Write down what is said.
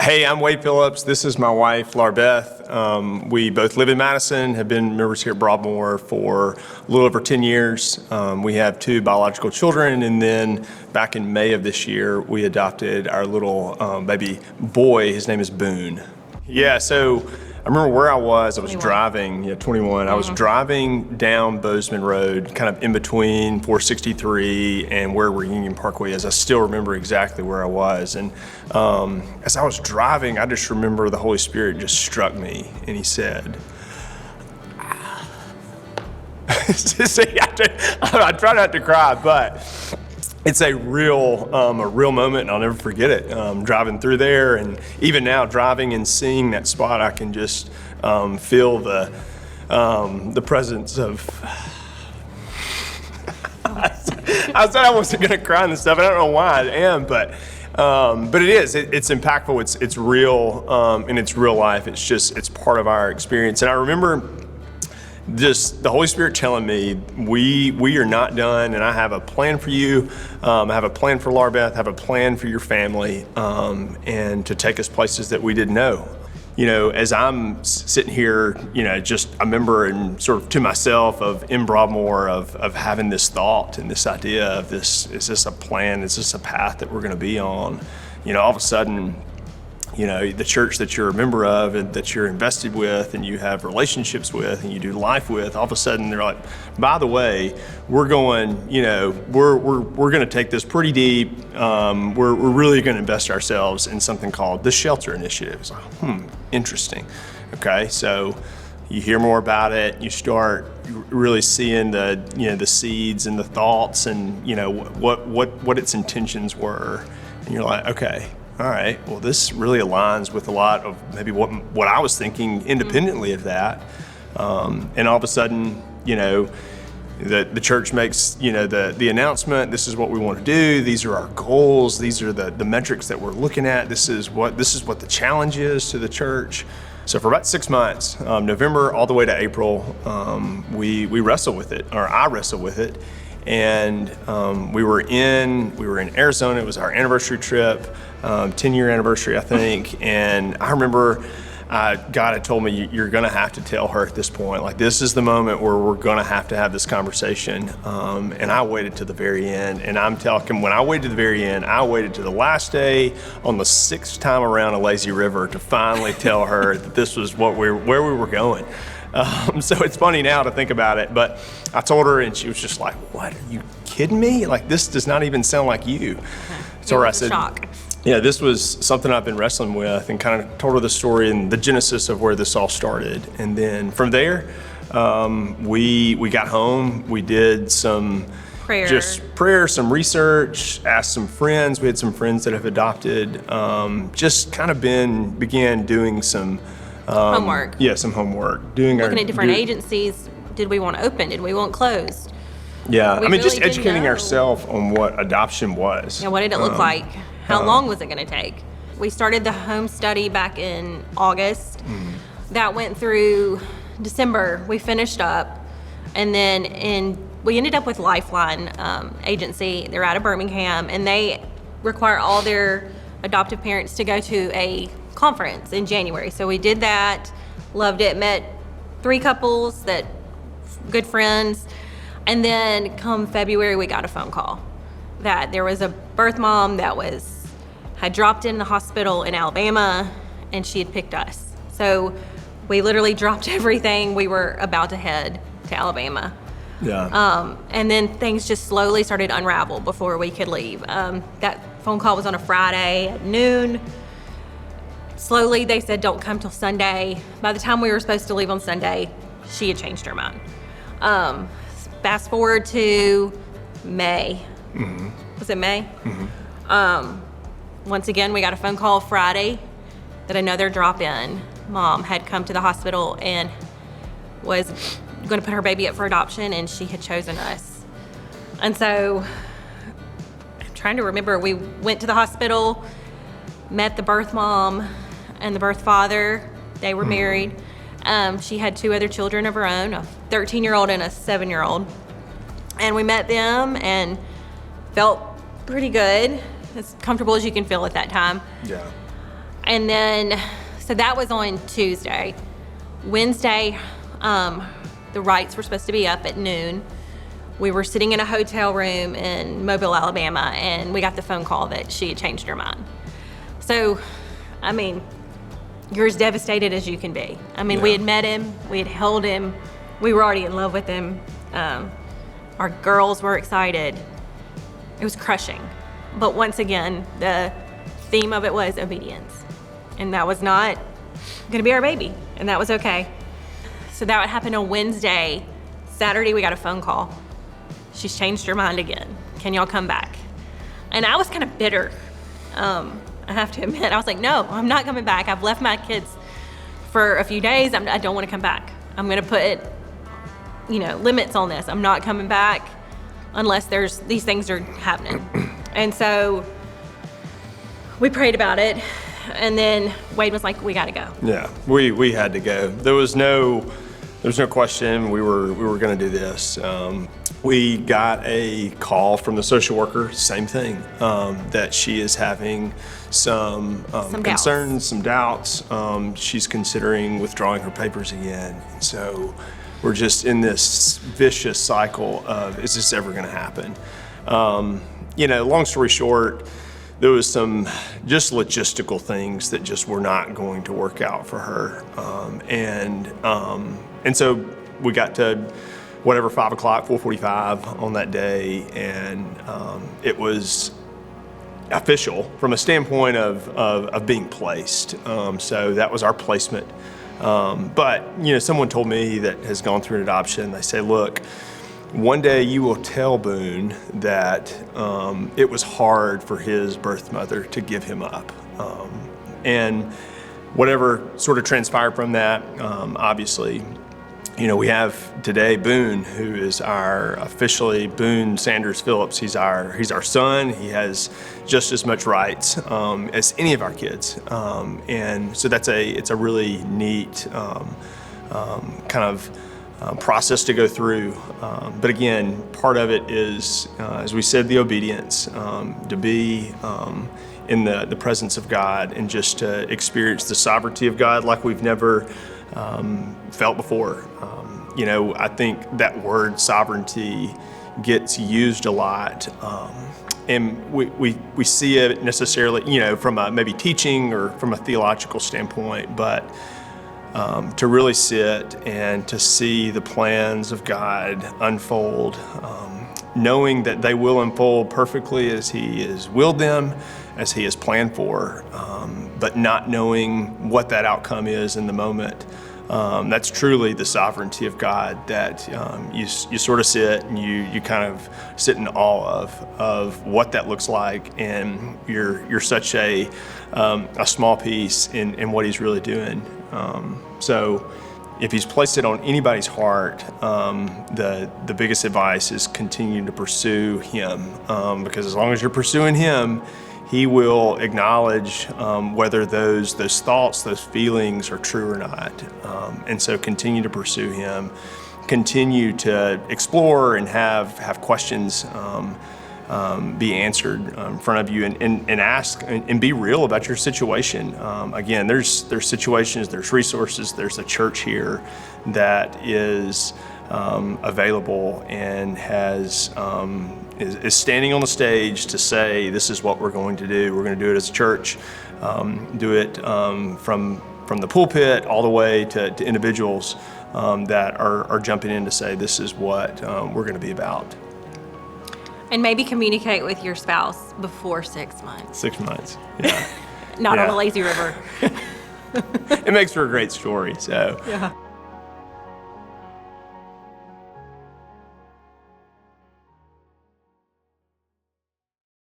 Hey, I'm Wade Phillips. This is my wife, Larbeth. We both live in Madison, have been members here at Broadmoor for a little over 10 years. We have 2 biological children, and then back in May of this year, we adopted our little baby boy. His name is Boone. Yeah, so I remember where I was 21. Driving, 21. I was driving down Bozeman Road, kind of in between 463 and where Reunion Parkway is. I still remember exactly where I was. And as I was driving, I just remember the Holy Spirit just struck me, and he said, I try not to cry, but it's a real moment, and I'll never forget it. Driving through there, and even now, driving and seeing that spot, I can just feel the presence of. I said I wasn't going to cry and stuff. I don't know why I am, but it is. It's impactful. It's real, and it's real life. It's part of our experience. And I remember just the Holy Spirit telling me, we are not done, and I have a plan for you. I have a plan for Larbeth, I have a plan for your family, and to take us places that we didn't know. As I'm sitting here, I remember and sort of to myself in Broadmoor of having this thought and this idea of this, is this a plan? Is this a path that we're going to be on? All of a sudden, the church that you're a member of and that you're invested with and you have relationships with and you do life with, all of a sudden they're like, by the way, we're going, we're going to take this pretty deep. We're really going to invest ourselves in something called the Shelter Initiative. It's like, interesting. Okay, so you hear more about it. You start really seeing the seeds and the thoughts and what its intentions were, and you're like, okay. All right, well, this really aligns with a lot of maybe what I was thinking independently of that. And all of a sudden, the church makes, the announcement, this is what we want to do, these are our goals, these are the metrics that we're looking at, this is what the challenge is to the church. So for about 6 months, November all the way to April, we wrestle with it, or I wrestle with it. And we were in Arizona. It was our anniversary trip, 10-year anniversary, I think. And I remember God had told me, you're going to have to tell her at this point. Like, this is the moment where we're going to have this conversation. And I waited to the very end. And I'm talking, when I waited to the very end, I waited to the last day on the 6th time around a lazy river to finally tell her that this was where we were going. So it's funny now to think about it, but I told her and she was just like, what, are you kidding me? Like, this does not even sound like you. So I said, shock. Yeah, this was something I've been wrestling with, and kind of told her the story and the genesis of where this all started. And then from there, we got home, we did some prayer, some research, asked some friends. We had some friends that have adopted, just kind of began doing some homework. Yeah, some homework. Looking at different agencies. Did we want open? Did we want closed? Yeah, We just really educating didn't know. ourselves on what adoption was. Yeah, what did it look like? How long was it going to take? We started the home study back in August. That went through December. We finished up, and then we ended up with Lifeline agency. They're out of Birmingham, and they require all their adoptive parents to go to a conference in January. So we did that, loved it, met 3 couples good friends, and then come February we got a phone call that there was a birth mom that had dropped in the hospital in Alabama, and she had picked us. So we literally dropped everything. We were about to head to Alabama. Yeah. And then things just slowly started to unravel before we could leave. That phone call was on a Friday at noon. Slowly, they said, don't come till Sunday. By the time we were supposed to leave on Sunday, she had changed her mind. Fast forward to May. Mm-hmm. Was it May? Mm-hmm. Once again, we got a phone call Friday that another drop-in mom had come to the hospital and was going to put her baby up for adoption, and she had chosen us. And so I'm trying to remember, we went to the hospital, met the birth mom and the birth father. They were married. She had 2 other children of her own, a 13-year-old and a 7-year-old. And we met them and felt pretty good, as comfortable as you can feel at that time. Yeah. And then, so that was on Tuesday. Wednesday, the rights were supposed to be up at noon. We were sitting in a hotel room in Mobile, Alabama, and we got the phone call that she had changed her mind. So, I mean, you're as devastated as you can be. I mean, we had met him, we had held him, we were already in love with him. Our girls were excited. It was crushing. But once again, the theme of it was obedience. And that was not gonna be our baby, and that was okay. So that would happen on Wednesday. Saturday, we got a phone call. She's changed her mind again. Can y'all come back? And I was kind of bitter. I have to admit, I was like, no, I'm not coming back. I've left my kids for a few days. I don't want to come back. I'm going to put, limits on this. I'm not coming back unless these things are happening. And so we prayed about it. And then Wade was like, we got to go. Yeah, we had to go. There was no question we were going to do this. We got a call from the social worker, same thing, that she is having some concerns, some doubts. She's considering withdrawing her papers again. So we're just in this vicious cycle of, is this ever going to happen? Long story short, there was some just logistical things that just were not going to work out for her. And so we got to 5 o'clock, 4:45 on that day, and it was official from a standpoint of being placed. So that was our placement. But someone told me that has gone through an adoption. They say, look, one day you will tell Boone that it was hard for his birth mother to give him up. And whatever sort of transpired from that, obviously, we have today Boone, who is officially Boone Sanders Phillips. He's our son. He has just as much rights as any of our kids. And so it's a really neat process to go through. But again, part of it is, as we said, the obedience, to be in the presence of God and just to experience the sovereignty of God like we've never felt before. I think that word sovereignty gets used a lot. And we see it necessarily, from a maybe teaching or from a theological standpoint, but to really sit and to see the plans of God unfold, knowing that they will unfold perfectly as He has willed them, as He has planned for, but not knowing what that outcome is in the moment. That's truly the sovereignty of God that you sort of sit and you kind of sit in awe of what that looks like, and you're such a small piece in what He's really doing. So if He's placed it on anybody's heart, the biggest advice is continue to pursue Him, because as long as you're pursuing Him, He will acknowledge whether those thoughts, those feelings are true or not. And so continue to pursue Him, continue to explore and have questions be answered in front of you, and ask and be real about your situation. Again, there's situations, there's resources, there's a church here that is available and is standing on the stage to say, this is what we're going to do. We're going to do it as a church, do it from the pulpit all the way to individuals that are jumping in to say, this is what we're going to be about. And maybe communicate with your spouse before 6 months. 6 months, yeah. Not on a lazy river. It makes for a great story, so. Yeah.